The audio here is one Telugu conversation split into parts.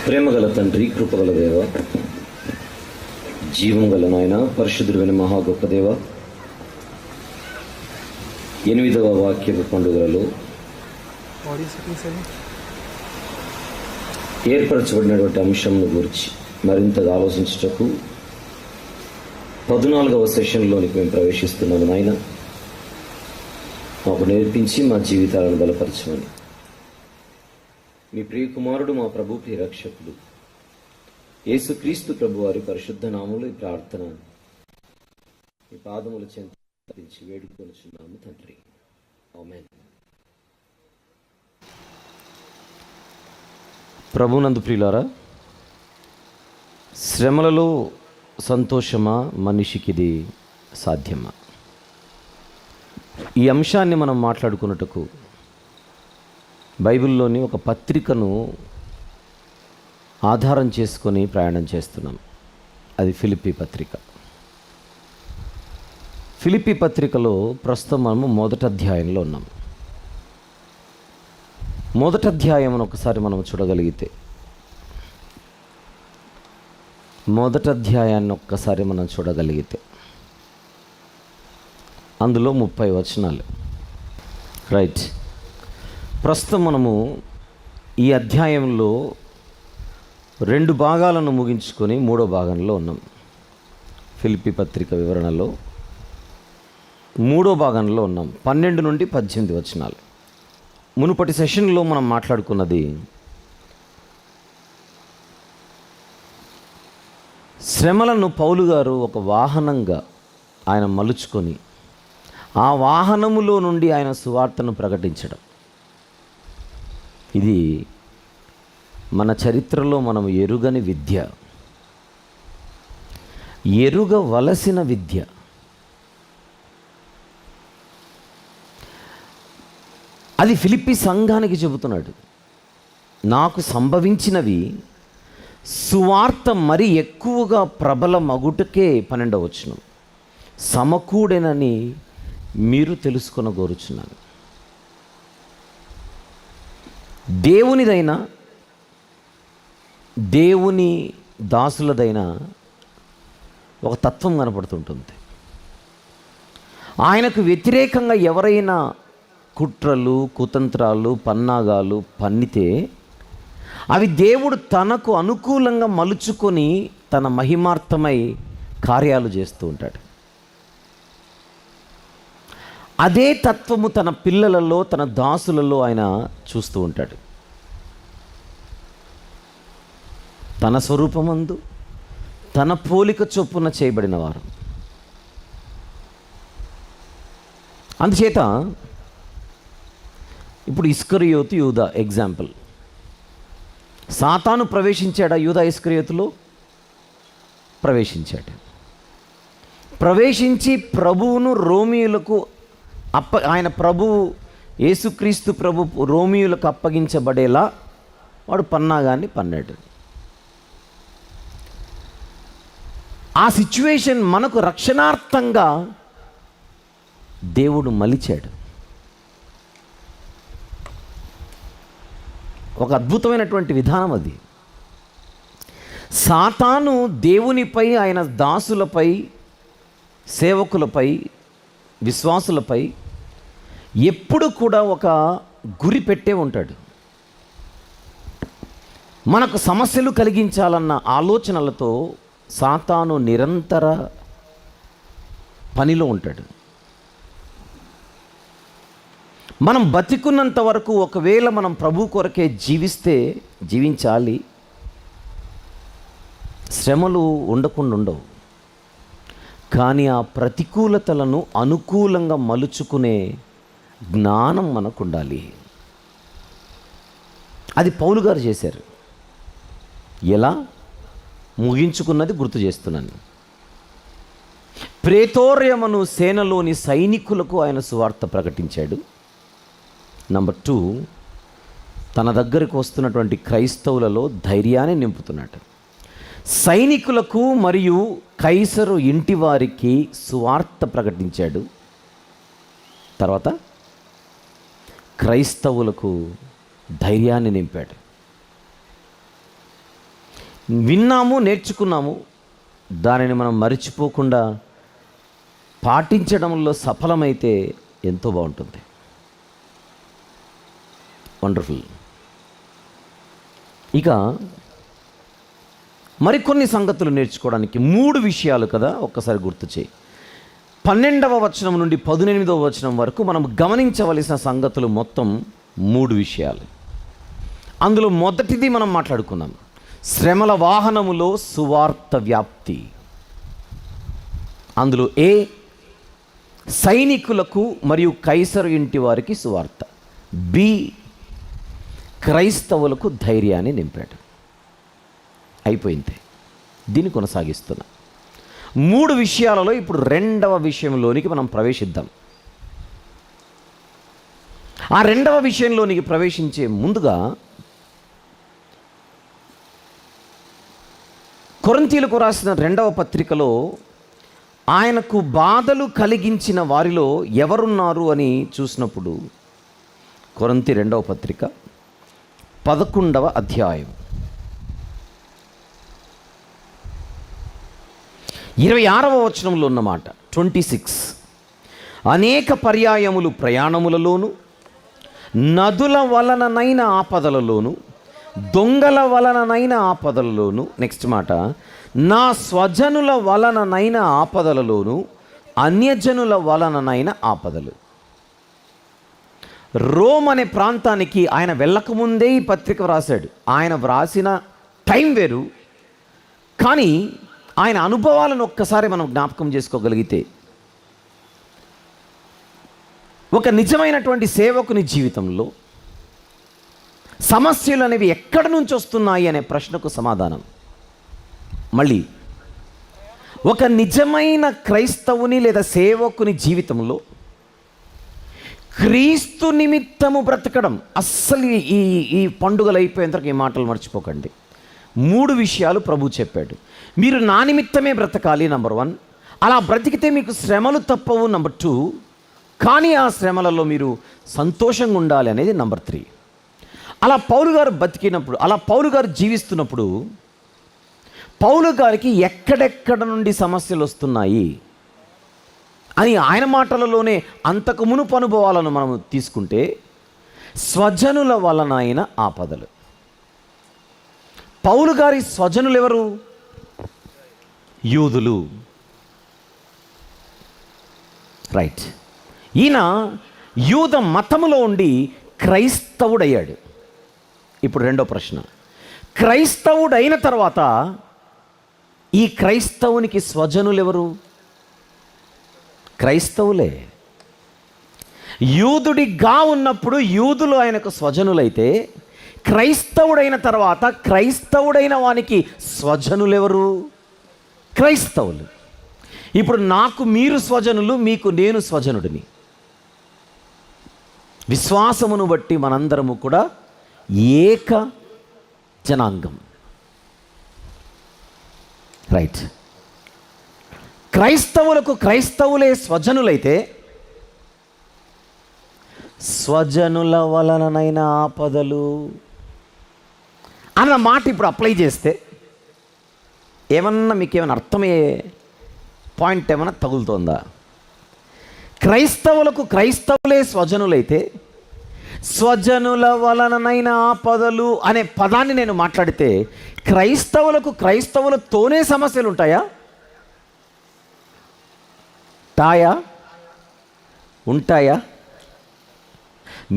ప్రేమగల తండ్రి, కృపగల దేవ, జీవం గల నాయన, పరిశుద్ధుడైన మహా గొప్ప దేవ, 8వ వాక్యపు పండుగలలో ఏర్పరచబడినటువంటి అంశంను గురించి మరింతగా ఆలోచించుటకు 14వ సెషన్లోనికి మేము ప్రవేశిస్తున్నాము. నాయన, మాకు నేర్పించి మా జీవితాలను బలపరచమని మీ ప్రియకుమారుడు, మా ప్రభు ప్రియ రక్షకుడు యేసుక్రీస్తు ప్రభు వారి పరిశుద్ధ నామములో ఈ ప్రార్థన మీ పాదముల చెంత వేడుకొనుచున్నాము తండ్రి. ఆమేన్. ప్రభునందు ప్రియులారా, శ్రమలలో సంతోషమా? మనిషికిది సాధ్యమా? ఈ అంశాన్ని మనం మాట్లాడుకున్నట్టుకు బైబిల్లోని ఒక పత్రికను ఆధారం చేసుకొని ప్రయాణం చేస్తున్నాం. అది ఫిలిప్పీ పత్రిక. ఫిలిప్పీ పత్రికలో ప్రస్తుతం మనము మొదటి అధ్యాయంలో ఉన్నాం. మొదటి అధ్యాయం ఒకసారి మనం చూడగలిగితే, మొదటి అధ్యాయాన్ని ఒక్కసారి మనం చూడగలిగితే అందులో 30 వచనాలు. రైట్. ప్రస్తుతం మనము ఈ అధ్యాయంలో 2 భాగాలను ముగించుకొని 3వ భాగంలో ఉన్నాం. ఫిలిప్పీ పత్రిక వివరణలో 3వ భాగంలో ఉన్నాం. 12 నుండి 18 వచనాలు. మునుపటి సెషన్లో మనం మాట్లాడుకున్నది శ్రమలను పౌలు గారు ఒక వాహనంగా ఆయన మలుచుకొని ఆ వాహనములో నుండి ఆయన సువార్తను ప్రకటించడం. ఇది మన చరిత్రలో మనం ఎరుగని విద్య, ఎరుగవలసిన విద్య. అది ఫిలిప్పీ సంఘానికి చెబుతున్నాడు. నాకు సంభవించినవి సువార్త మరి ఎక్కువగా ప్రబల మగుటకే 12వ వచనం సమకూడెనని మీరు తెలుసుకొనగోరుచున్నాను. దేవునిదైనా దేవుని దాసులదైనా ఒక తత్వం కనపడుతుంటుంది. ఆయనకు వ్యతిరేకంగా ఎవరైనా కుట్రలు, కుతంత్రాలు, పన్నాగాలు పన్నితే అవి దేవుడు తనకు అనుకూలంగా మలుచుకొని తన మహిమార్థమై కార్యాలు చేస్తూ ఉంటాడు. అదే తత్వము తన పిల్లలలో, తన దాసులలో ఆయన చూస్తూ ఉంటాడు. తన స్వరూపమందు తన పోలిక చొప్పున చేయబడిన వారు. అందుచేత ఇప్పుడు ఇస్కరియోతు, యూదా ఎగ్జాంపుల్. సాతాను ప్రవేశించాడా? యూదా ఇస్కరియోతులో ప్రవేశించాడు. ప్రవేశించి ప్రభువును రోమీయులకు ఆయన ప్రభువు యేసుక్రీస్తు ప్రభు రోమీయులకు అప్పగించబడేలా వాడు పన్నాగాన్ని పన్నాడు. ఆ సిచ్యువేషన్ మనకు రక్షణార్థంగా దేవుడు మలిచాడు. ఒక అద్భుతమైనటువంటి విధానం అది. సాతాను దేవునిపై, ఆయన దాసులపై, సేవకులపై, విశ్వాసులపై ఎప్పుడు కూడా ఒక గురి పెట్టే ఉంటాడు. మనకు సమస్యలు కలిగించాలన్న ఆలోచనలతో సాతాను నిరంతర పనిలో ఉంటాడు. మనం బతికున్నంత వరకు ఒకవేళ మనం ప్రభు కొరకే జీవించాలి, శ్రమలు ఉండకుండా ఉండవు. కానీ ఆ ప్రతికూలతలను అనుకూలంగా మలుచుకునే జ్ఞానం మనకు ఉండాలి. అది పౌలు గారు చేశారు. ఎలా? ముగించుకున్నది గుర్తు చేస్తున్నాను. ప్రేతోర్యమను సేనలోని సైనికులకు ఆయన సువార్త ప్రకటించాడు. నంబర్ 2, తన దగ్గరకు వస్తున్నటువంటి క్రైస్తవులలో ధైర్యాన్ని నింపుతున్నాడు. సైనికులకు మరియు కైసరు ఇంటి వారికి సువార్త ప్రకటించాడు. తర్వాత క్రైస్తవులకు ధైర్యాన్ని నింపాడు. విన్నాము, నేర్చుకున్నాము, దానిని మనం మరిచిపోకుండా పాటించడంలో సఫలమైతే ఎంతో బాగుంటుంది. వండర్ఫుల్. ఇక మరికొన్ని సంగతులు నేర్చుకోవడానికి 3 విషయాలు కదా, ఒక్కసారి గుర్తు చేయి. 12వ వచనం నుండి 18వ వచనం వరకు మనం గమనించవలసిన సంగతులు మొత్తం 3 విషయాలు. అందులో మొదటిది మనం మాట్లాడుకున్నాం, శ్రమల వాహనములో సువార్త వ్యాప్తి. అందులో సైనికులకు మరియు కైసరు ఇంటి వారికి సువార్త, బి క్రైస్తవులకు ధైర్యాన్ని నింపాడు. అయిపోయింది. దీన్ని కొనసాగిస్తున్నా. 3 విషయాలలో ఇప్పుడు 2వ విషయంలోనికి మనం ప్రవేశిద్దాం. ఆ 2వ విషయంలోనికి ప్రవేశించే ముందుగా కొరింథీయులకు రాసిన 2వ పత్రికలో ఆయనకు బాధలు కలిగించిన వారిలో ఎవరున్నారు అని చూసినప్పుడు, కొరింథీ 2వ పత్రిక 11వ అధ్యాయం 26వ వచనంలో ఉన్నమాట. 26, అనేక పర్యాయములు ప్రయాణములలోను, నదుల వలననైన ఆపదలలోను, దొంగల వలననైన ఆపదలలోను, నెక్స్ట్ మాట, నా స్వజనుల వలననైన ఆపదలలోను, అన్యజనుల వలననైన ఆపదలు. రోమ్ అనే ప్రాంతానికి ఆయన వెళ్ళకముందే ఈ పత్రిక వ్రాసాడు. ఆయన వ్రాసిన టైం వేరు, కానీ ఆయన అనుభవాలను ఒక్కసారి మనం జ్ఞాపకం చేసుకోగలిగితే, ఒక నిజమైనటువంటి సేవకుని జీవితంలో సమస్యలు అనేవి ఎక్కడి నుంచి వస్తున్నాయి అనే ప్రశ్నకు సమాధానం, మళ్ళీ ఒక నిజమైన క్రైస్తవుని లేదా సేవకుని జీవితంలో క్రీస్తు నిమిత్తము బ్రతకడం. అస్సలు ఈ పండుగలు అయిపోయేంతకు ఈ మాటలు మర్చిపోకండి. 3 విషయాలు ప్రభు చెప్పాడు. మీరు నా నిమిత్తమే బ్రతకాలి, నంబర్ 1. అలా బ్రతికితే మీకు శ్రమలు తప్పవు, నంబర్ 2. కానీ ఆ శ్రమలలో మీరు సంతోషంగా ఉండాలి అనేది నంబర్ 3. అలా పౌలు గారు బతికినప్పుడు, అలా పౌలు గారు జీవిస్తున్నప్పుడు, పౌలు గారికి ఎక్కడెక్కడ నుండి సమస్యలు వస్తున్నాయి అని ఆయన మాటలలోనే అంతకు మునుపు అనుభవాలను మనం తీసుకుంటే, స్వజనుల వలన అయిన ఆపదలు. పౌలు గారి స్వజనులు ఎవరు? యూదులు. రైట్. ఈయన యూద మతములో ఉండి క్రైస్తవుడయ్యాడు. ఇప్పుడు 2వ ప్రశ్న, క్రైస్తవుడైన తర్వాత ఈ క్రైస్తవునికి స్వజనులు ఎవరు? క్రైస్తవులే. యూదుడిగా ఉన్నప్పుడు యూదులు ఆయనకు స్వజనులైతే, క్రైస్తవుడైన తర్వాత క్రైస్తవుడైన వానికి స్వజనులు ఎవరు? క్రైస్తవులు. ఇప్పుడు నాకు మీరు స్వజనులు, మీకు నేను స్వజనుడిని. విశ్వాసమును బట్టి మనందరము కూడా ఏక జనాంగం. రైట్. క్రైస్తవులకు క్రైస్తవులే స్వజనులైతే, స్వజనుల వలననైన ఆపదలు అన్న మాట ఇప్పుడు అప్లై చేస్తే మీకేమైనా అర్థమయ్యే పాయింట్ ఏమైనా తగులుతోందా? క్రైస్తవులకు క్రైస్తవులే స్వజనులైతే, స్వజనుల వలననైన ఆపదలు అనే పదాన్ని నేను మాట్లాడితే, క్రైస్తవులకు క్రైస్తవులతోనే సమస్యలు ఉంటాయా? ఉంటాయా?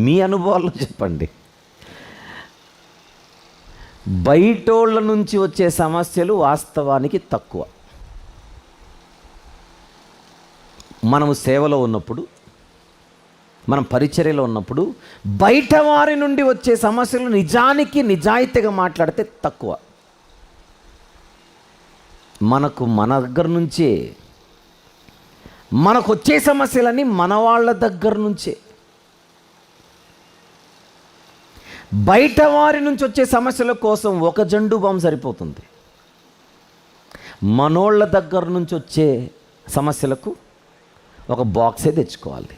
మీ అనుభవాల్లో చెప్పండి. బయటోళ్ళ నుంచి వచ్చే సమస్యలు వాస్తవానికి తక్కువ. మనము సేవలో ఉన్నప్పుడు, మనం పరిచర్యలో ఉన్నప్పుడు బయట వారి నుండి వచ్చే సమస్యలు నిజాయితీగా మాట్లాడితే తక్కువ. మన దగ్గర నుంచే మనకు వచ్చే సమస్యలన్నీ మన వాళ్ళ దగ్గర నుంచే. బయట వారి నుంచి వచ్చే సమస్యల కోసం ఒక జండు బాంబు సరిపోతుంది. మనోళ్ళ దగ్గర నుంచి వచ్చే సమస్యలకు ఒక బాక్సే తెచ్చుకోవాలి.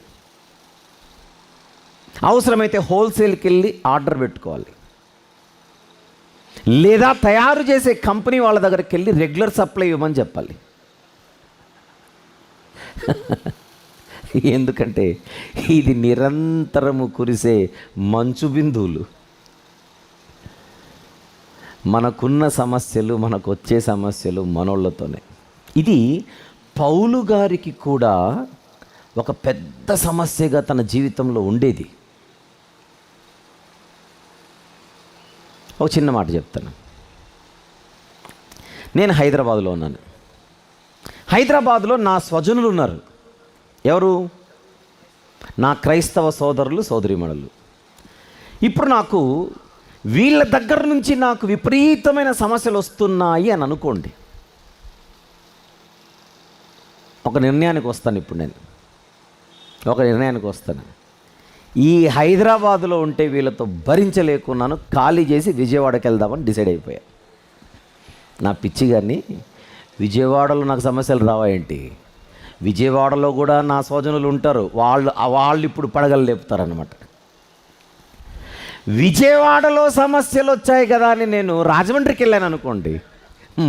అవసరమైతే హోల్సేల్కి వెళ్ళి ఆర్డర్ పెట్టుకోవాలి. లేదా తయారు చేసే కంపెనీ వాళ్ళ దగ్గరికి వెళ్ళి రెగ్యులర్ సప్లై ఇవ్వమని చెప్పాలి. ఎందుకంటే ఇది నిరంతరము కురిసే మంచు బిందువులు. మనకున్న సమస్యలు, మనకు వచ్చే సమస్యలు మనోళ్ళతోనే. ఇది పౌలు గారికి కూడా ఒక పెద్ద సమస్యగా తన జీవితంలో ఉండేది. ఒక చిన్న మాట చెప్తాను. నేను హైదరాబాదులో ఉన్నాను. హైదరాబాదులో నా స్వజనులు ఉన్నారు. ఎవరు? నా క్రైస్తవ సోదరులు, సోదరీమణులు. ఇప్పుడు నాకు వీళ్ళ దగ్గర నుంచి నాకు విపరీతమైన సమస్యలు వస్తున్నాయి అని అనుకోండి. ఒక నిర్ణయానికి వస్తాను. ఇప్పుడు నేను ఒక నిర్ణయానికి వస్తాను. ఈ హైదరాబాదులో ఉంటే వీళ్ళతో భరించలేకున్నాను, ఖాళీ చేసి విజయవాడకి వెళ్దామని డిసైడ్ అయిపోయా. నా పిచ్చి గారిని, విజయవాడలో నాకు సమస్యలు రావాయేంటి? విజయవాడలో కూడా నా స్వజనులు ఉంటారు. వాళ్ళు ఇప్పుడు పడగలు లేపుతారనమాట. విజయవాడలో సమస్యలు వచ్చాయి కదా అని నేను రాజమండ్రికి వెళ్ళాను అనుకోండి,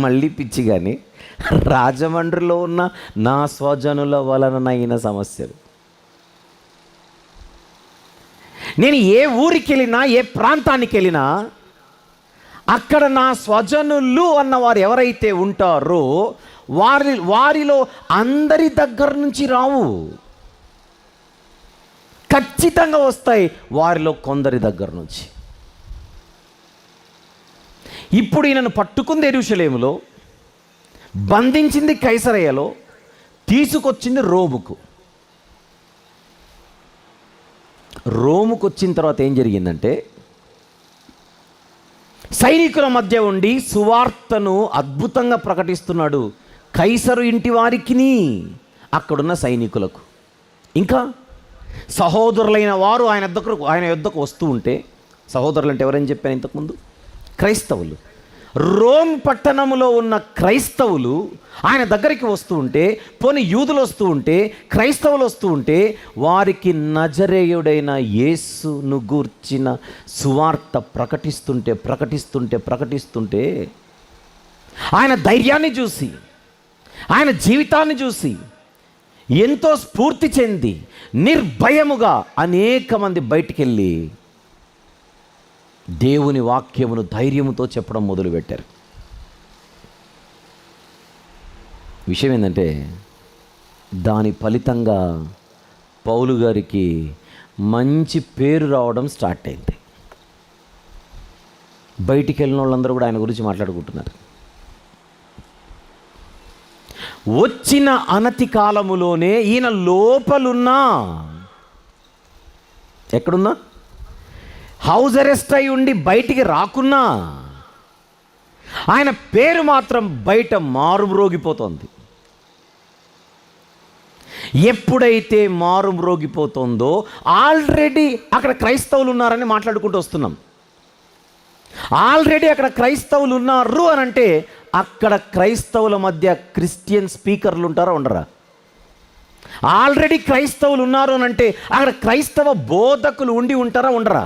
మళ్ళీ పిచ్చి కానీ రాజమండ్రిలో ఉన్న నా స్వజనుల వలనైన సమస్యలు. నేను ఏ ఊరికి వెళ్ళినా, ఏ ప్రాంతానికి వెళ్ళినా అక్కడ నా స్వజనులు అన్నవారు ఎవరైతే ఉంటారో వారిలో అందరి దగ్గర నుంచి రావు, ఖచ్చితంగా వస్తాయి వారిలో కొందరి దగ్గర నుంచి. ఇప్పుడు ఈయనను పట్టుకుంది యెరూషలేములో, బంధించింది కైసరయ్యలో, తీసుకొచ్చింది రోముకు. రోముకు వచ్చిన తర్వాత ఏం జరిగిందంటే, సైనికుల మధ్య ఉండి సువార్తను అద్భుతంగా ప్రకటిస్తున్నాడు. కైసరు ఇంటి వారికిని, అక్కడున్న సైనికులకు, ఇంకా సహోదరులైన వారు ఆయన యొద్దకు వస్తూ ఉంటే, సహోదరులు అంటే ఎవరని చెప్పాను ఇంతకుముందు? క్రైస్తవులు. రోమ్ పట్టణంలో ఉన్న క్రైస్తవులు ఆయన దగ్గరికి వస్తూ ఉంటే, పోనీ యూదులు వస్తూ ఉంటే, క్రైస్తవులు వస్తూ ఉంటే, వారికి నజరేయుడైన యేసును గూర్చిన సువార్త ప్రకటిస్తుంటే ఆయన ధైర్యాన్ని చూసి, ఆయన జీవితాన్ని చూసి ఎంతో స్ఫూర్తి చెంది నిర్భయముగా అనేక మంది బయటికి వెళ్ళి దేవుని వాక్యమును ధైర్యముతో చెప్పడం మొదలుపెట్టారు. విషయం ఏంటంటే, దాని ఫలితంగా పౌలు గారికి మంచి పేరు రావడం స్టార్ట్ అయింది. బయటికి వెళ్ళిన వాళ్ళందరూ కూడా ఆయన గురించి మాట్లాడుకుంటున్నారు. వచ్చిన అనతి కాలములోనే ఈయన లోపలున్నా, ఎక్కడున్నా, హౌస్ అరెస్ట్ అయి ఉండి బయటికి రాకున్నా, ఆయన పేరు మాత్రం బయట మారుమ్రోగిపోతోంది. ఎప్పుడైతే మారుమ్రోగిపోతుందో, ఆల్రెడీ అక్కడ క్రైస్తవులు ఉన్నారని మాట్లాడుకుంటూ వస్తున్నాం. ఆల్రెడీ అక్కడ క్రైస్తవులు ఉన్నారు అని అంటే, అక్కడ క్రైస్తవుల మధ్య క్రిస్టియన్ స్పీకర్లు ఉంటారా ఉండరా? ఆల్రెడీ క్రైస్తవులు ఉన్నారు అని అంటే అక్కడ క్రైస్తవ బోధకులు ఉండి ఉంటారా ఉండరా?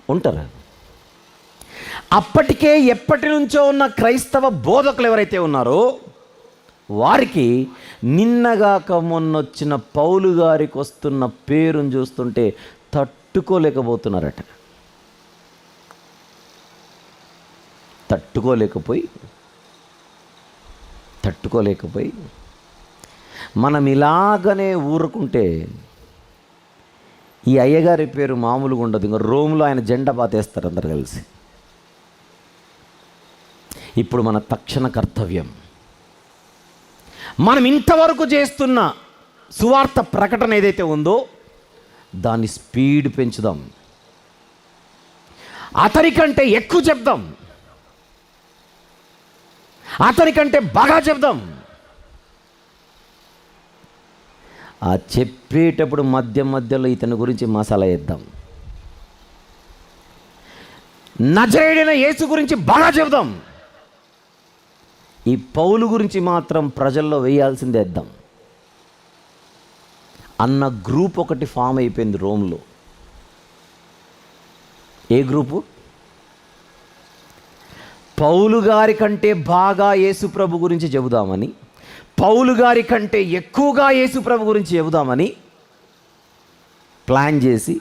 ఉంటారా? అప్పటికే ఎప్పటి నుంచో ఉన్న క్రైస్తవ బోధకులు ఎవరైతే ఉన్నారో వారికి నిన్నగాక మొన్నొచ్చిన పౌలు గారికి వస్తున్న పేరును చూస్తుంటే తట్టుకోలేకపోతున్నారట. తట్టుకోలేకపోయి మనం ఇలాగనే ఊరుకుంటే ఈ అయ్యగారి పేరు మామూలుగా ఉండదు. ఇంకా రోమ్లో ఆయన జెండా పాతేస్తారు అందరు కలిసి. ఇప్పుడు మన తక్షణ కర్తవ్యం, మనం ఇంతవరకు చేస్తున్న సువార్త ప్రకటన ఏదైతే ఉందో దాన్ని స్పీడ్ పెంచుదాం, అతనికంటే ఎక్కువ చెప్దాం, అతనికంటే బాగా చెప్దాం. ఆ చెప్పేటప్పుడు మధ్యలో ఇతని గురించి మసాలా వేద్దాం. నజరేయుడైన యేసు గురించి బాగా చెప్దాం. ఈ పౌలు గురించి మాత్రం ప్రజల్లో వేయాల్సిందే వేద్దాం అన్న గ్రూప్ ఒకటి ఫామ్ అయిపోయింది రోమ్లో. ఏ గ్రూపు? పౌలు గారి కంటే బాగా యేసుప్రభు గురించి చెబుదామని, పౌలు గారి కంటే ఎక్కువగా యేసుప్రభు గురించి చెబుదామని ప్లాన్ చేసి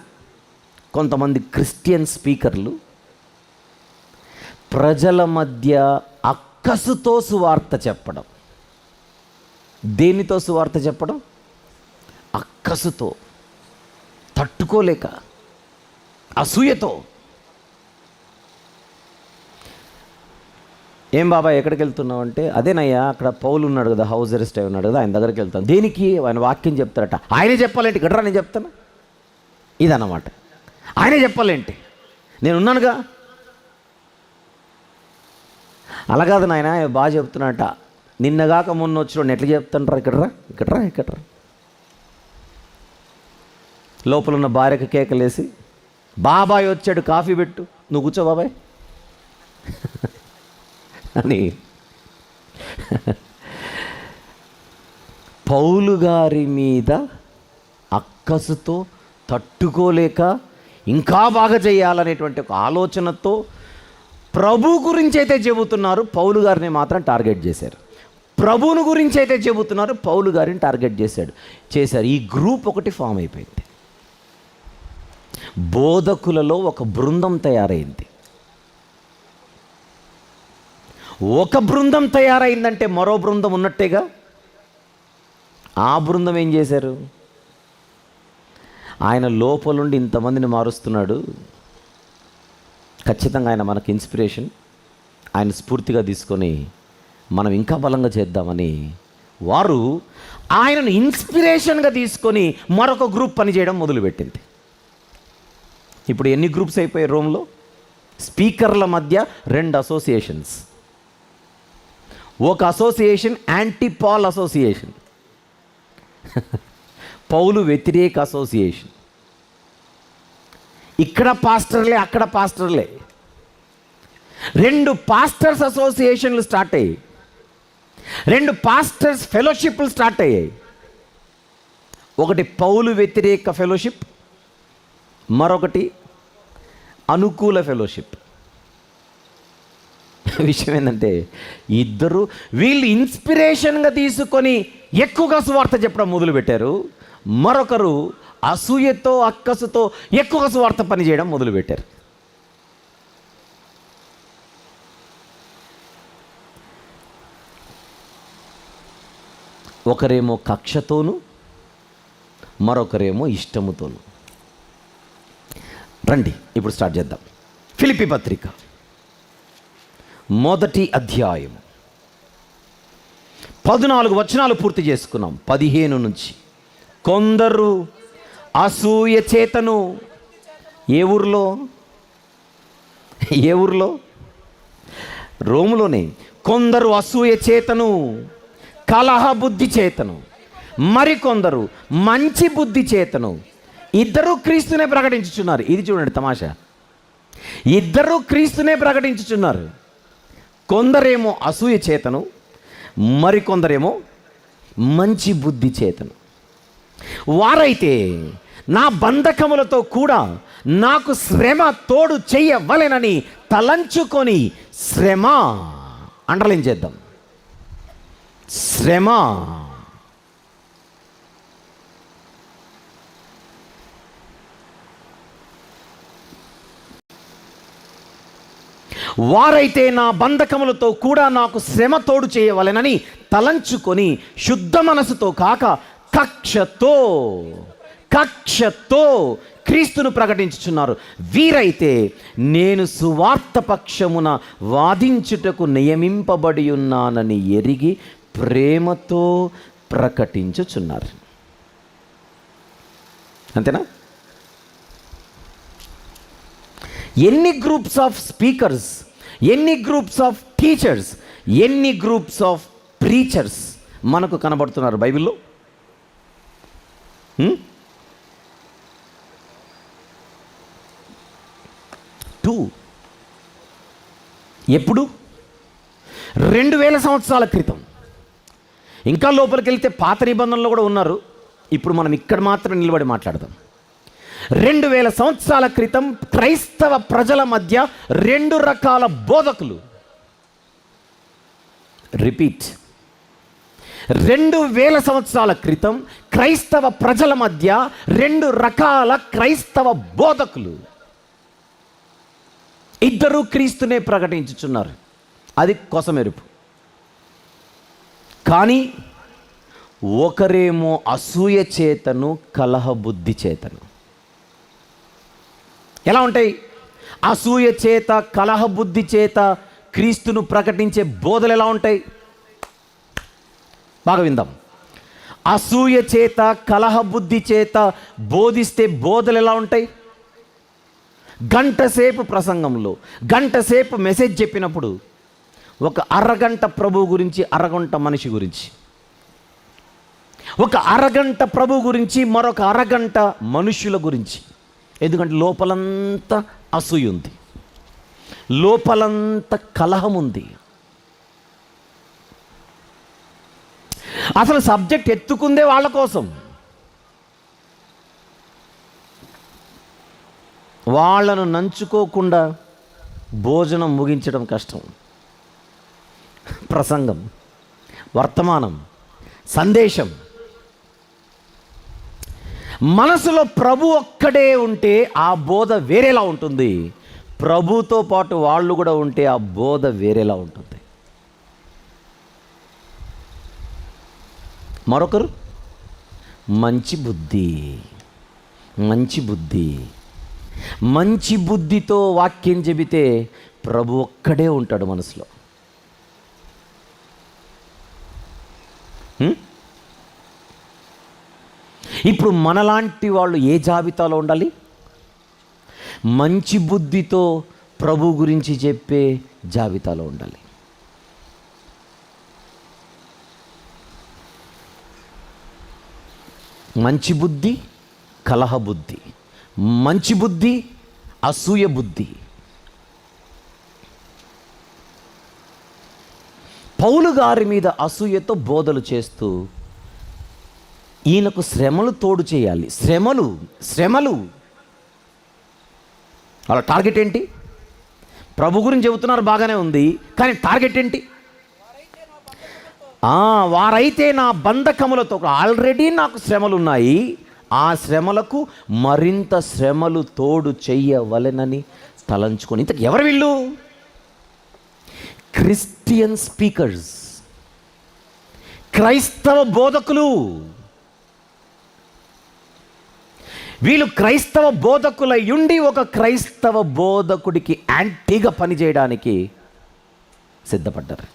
కొంతమంది క్రిస్టియన్ స్పీకర్లు ప్రజల మధ్య అక్కసుతో సువార్త చెప్పడం. దేనితో సువార్త చెప్పడం? అక్కసుతో, తట్టుకోలేక, అసూయతో. ఏం బాబాయ్ ఎక్కడికి వెళ్తున్నావు అంటే, అదేనయ్యా అక్కడ పౌలు ఉన్నాడు కదా, హౌస్ అరెస్ట్ అయి ఉన్నాడు కదా, ఆయన దగ్గరికి వెళ్తాను. దేనికి? ఆయన వాక్యం చెప్తారట. ఆయనే చెప్పాలేంటి? గట్రా నేను చెప్తాను. ఇదన్నమాట. ఆయనే చెప్పాలేంటి? నేను ఉన్నానుగా. అలా కాదు నాయన, బాగా చెప్తున్నట్ట. నిన్నగాక మొన్న వచ్చిన ఎట్లా చెప్తాను? ఇక్కడరా. లోపల ఉన్న భార్యకు కేకలేసి, బాబాయ్ వచ్చాడు కాఫీ పెట్టు, నువ్వు కూర్చో బాబాయ్ అని. పౌలు గారి మీద అక్కసుతో, తట్టుకోలేక ఇంకా బాగా చేయాలనేటువంటి ఒక ఆలోచనతో ప్రభు గురించి అయితే చెబుతున్నారు, పౌలు గారిని మాత్రం టార్గెట్ చేశారు. ప్రభువుని గురించి అయితే చెబుతున్నారు, పౌలు గారిని టార్గెట్ చేశారు. ఈ గ్రూప్ ఒకటి ఫామ్ అయిపోయింది. బోధకులలో ఒక బృందం తయారైంది. ఒక బృందం తయారైందంటే మరో బృందం ఉన్నట్టేగా. ఆ బృందం ఏం చేశారు? ఆయన లోపలుండి ఇంతమందిని మారుస్తున్నాడు, ఖచ్చితంగా ఆయన మనకు ఇన్స్పిరేషన్, ఆయన స్ఫూర్తిగా తీసుకొని మనం ఇంకా బలంగా చేద్దామని వారు ఆయనను ఇన్స్పిరేషన్గా తీసుకొని మరొక గ్రూప్ పనిచేయడం మొదలుపెట్టింది. ఇప్పుడు ఎన్ని గ్రూప్స్ అయిపోయాయి రోమ్లో? స్పీకర్ల మధ్య 2 అసోసియేషన్స్. ఒక అసోసియేషన్ యాంటీ పాల్ అసోసియేషన్, పౌలు వ్యతిరేక అసోసియేషన్. ఇక్కడ పాస్టర్లే, అక్కడ పాస్టర్లే. 2 పాస్టర్స్ అసోసియేషన్లు స్టార్ట్ అయ్యాయి, 2 పాస్టర్స్ ఫెలోషిప్లు స్టార్ట్ అయ్యాయి. ఒకటి పౌలు వ్యతిరేక ఫెలోషిప్, మరొకటి అనుకూల ఫెలోషిప్. విషయం ఏంటంటే వీళ్ళు ఇన్స్పిరేషన్గా తీసుకొని ఎక్కువగా సువార్త చెప్పడం మొదలుపెట్టారు. మరొకరు అసూయతో, అక్కసుతో ఎక్కువగా సువార్త పనిచేయడం మొదలుపెట్టారు. ఒకరేమో కక్షతోనూ, మరొకరేమో ఇష్టముతోనూ. రండి ఇప్పుడు స్టార్ట్ చేద్దాం. ఫిలిప్పీ పత్రిక 1వ అధ్యాయం 14 వచనాలు పూర్తి చేసుకున్నాం. 15 నుంచి. కొందరు అసూయ చేతను, ఏ ఊర్లో? రోములోనే. కొందరు అసూయ చేతను, కలహ బుద్ధి చేతను, మరికొందరు మంచి బుద్ధి చేతను ఇద్దరు క్రీస్తునే ప్రకటించుచున్నారు. ఇది చూడండి తమాషా, ఇద్దరు క్రీస్తునే ప్రకటించుచున్నారు. కొందరేమో అసూయ చేతను, మరికొందరేమో మంచి బుద్ధి చేతను. వారైతే నా బంధకములతో కూడా నాకు శ్రమ తోడు చెయ్యవలెనని తలంచుకొని, శ్రమ అండర్లైన్ చేద్దాం, శ్రమ వారైతే నా బంధకములతో కూడా నాకు శ్రమ తోడు చేయవలెనని తలంచుకొని శుద్ధ మనసుతో కాక కక్షతో క్రీస్తును ప్రకటించుచున్నారు. వీరైతే నేను సువార్త పక్షమున వాదించుటకు నియమింపబడి ఉన్నానని ఎరిగి ప్రేమతో ప్రకటించుచున్నారు. అంతేనా? ఎన్ని గ్రూప్స్ ఆఫ్ స్పీకర్స్, ఎన్ని గ్రూప్స్ ఆఫ్ టీచర్స్, ఎన్ని గ్రూప్స్ ఆఫ్ ప్రీచర్స్ మనకు కనబడుతున్నారు బైబిల్లో? టూ. ఎప్పుడు? 2000 సంవత్సరాల క్రితం. ఇంకా లోపలికి వెళ్తే పాత నిబంధనలో కూడా ఉన్నారు. ఇప్పుడు మనం ఇక్కడ మాత్రం నిలబడి మాట్లాడదాం. 2000 సంవత్సరాల క్రితం క్రైస్తవ ప్రజల మధ్య 2 రకాల బోధకులు, రిపీట్. 2000 సంవత్సరాల క్రితం క్రైస్తవ ప్రజల మధ్య 2 రకాల క్రైస్తవ బోధకులు, ఇద్దరూ క్రీస్తునే ప్రకటించుచున్నారు. అది కొసమెరుపు. కానీ ఒకరేమో అసూయ చేతను, కలహ బుద్ధి చేతను. ఎలా ఉంటాయి? అసూయ చేత, కలహ బుద్ధి చేత క్రీస్తును ప్రకటించే బోధలు ఎలా ఉంటాయి? బాగా విందాం. అసూయ చేత, కలహ బుద్ధి చేత బోధిస్తే బోధలు ఎలా ఉంటాయి? గంటసేపు ప్రసంగంలో, గంటసేపు మెసేజ్ చెప్పినప్పుడు ఒక అరగంట ప్రభు గురించి, అరగంట మనిషి గురించి, ఒక అరగంట ప్రభు గురించి, మరొక అరగంట మనుషుల గురించి. ఎందుకంటే లోపలంతా అసూయ ఉంది, లోపలంతా కలహం ఉంది. అసలు సబ్జెక్ట్ ఎత్తుకుందే వాళ్ళ కోసం. వాళ్ళను నంచుకోకుండా భోజనం ముగించడం కష్టం. ప్రసంగం, వర్తమానం, సందేశం, మనసులో ప్రభు ఒక్కడే ఉంటే ఆ బోధ వేరేలా ఉంటుంది. ప్రభుతో పాటు వాళ్ళు కూడా ఉంటే ఆ బోధ వేరేలా ఉంటుంది. మరొకరు మంచి బుద్ధి, మంచి బుద్ధి, మంచి బుద్ధితో వాక్యం చెబితే ప్రభు ఒక్కడే ఉంటాడు మనసులో. ఇప్పుడు మనలాంటి వాళ్ళు ఏ జాబితాలో ఉండాలి? మంచి బుద్ధితో ప్రభు గురించి చెప్పే జాబితాలో ఉండాలి. మంచి బుద్ధి, కలహ బుద్ధి, మంచి బుద్ధి, అసూయ బుద్ధి. పౌలు గారి మీద అసూయతో బోధలు చేస్తూ ఈయనకు శ్రమలు తోడు చేయాలి. శ్రమలు శ్రమలు వాళ్ళ టార్గెట్ ఏంటి? ప్రభు గురించి చెబుతున్నారు, బాగానే ఉంది, కానీ టార్గెట్ ఏంటి? వారైతే నా బంధకములతో, ఆల్రెడీ నాకు శ్రమలు ఉన్నాయి, ఆ శ్రమలకు మరింత శ్రమలు తోడు చెయ్యవలెనని తలంచుకొని. ఇంతకు ఎవరు వీళ్ళు? క్రిస్టియన్ స్పీకర్స్, క్రైస్తవ బోధకులు. వీళ్ళు క్రైస్తవ బోధకులై ఉండి ఒక క్రైస్తవ బోధకుడికి యాంటీగా పనిచేయడానికి సిద్ధపడ్డారు.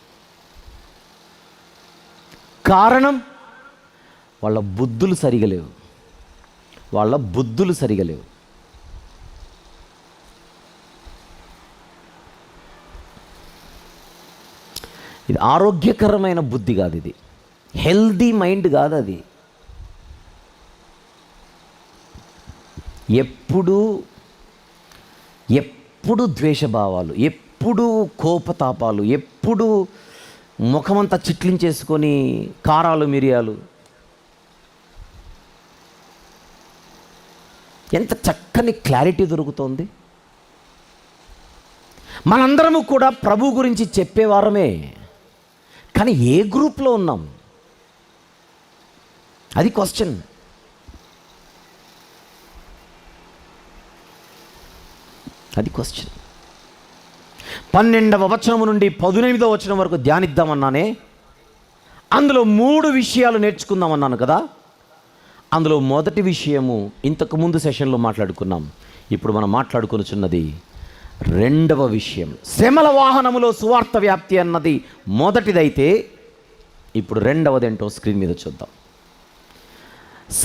కారణం వాళ్ళ బుద్ధులు సరిగా లేవు, వాళ్ళ బుద్ధులు సరిగా లేవు. ఇది ఆరోగ్యకరమైన బుద్ధి కాదు, ఇది హెల్దీ మైండ్ కాదు. అది ఎప్పుడు ద్వేషభావాలు, ఎప్పుడు కోపతాపాలు, ఎప్పుడు ముఖమంతా చిట్లించేసుకొని కారాలు మిరియాలు. ఎంత చక్కని క్లారిటీ దొరుకుతోంది. మనందరము కూడా ప్రభు గురించి చెప్పేవారమే, కానీ ఏ గ్రూప్లో ఉన్నాం? అది క్వశ్చన్. అది క్వశ్చన్. 12వ వచనం నుండి 18వ వచనం వరకు ధ్యానిద్దామన్నానే. అందులో 3 విషయాలు నేర్చుకుందామన్నాను కదా. అందులో మొదటి విషయము ఇంతకుముందు సెషన్లో మాట్లాడుకున్నాం. ఇప్పుడు మనం మాట్లాడుకొనుచున్నది 2వ విషయం. శ్రమల వాహనములో సువార్త వ్యాప్తి అన్నది మొదటిదైతే, ఇప్పుడు 2వది ఏంటో స్క్రీన్ మీద చూద్దాం.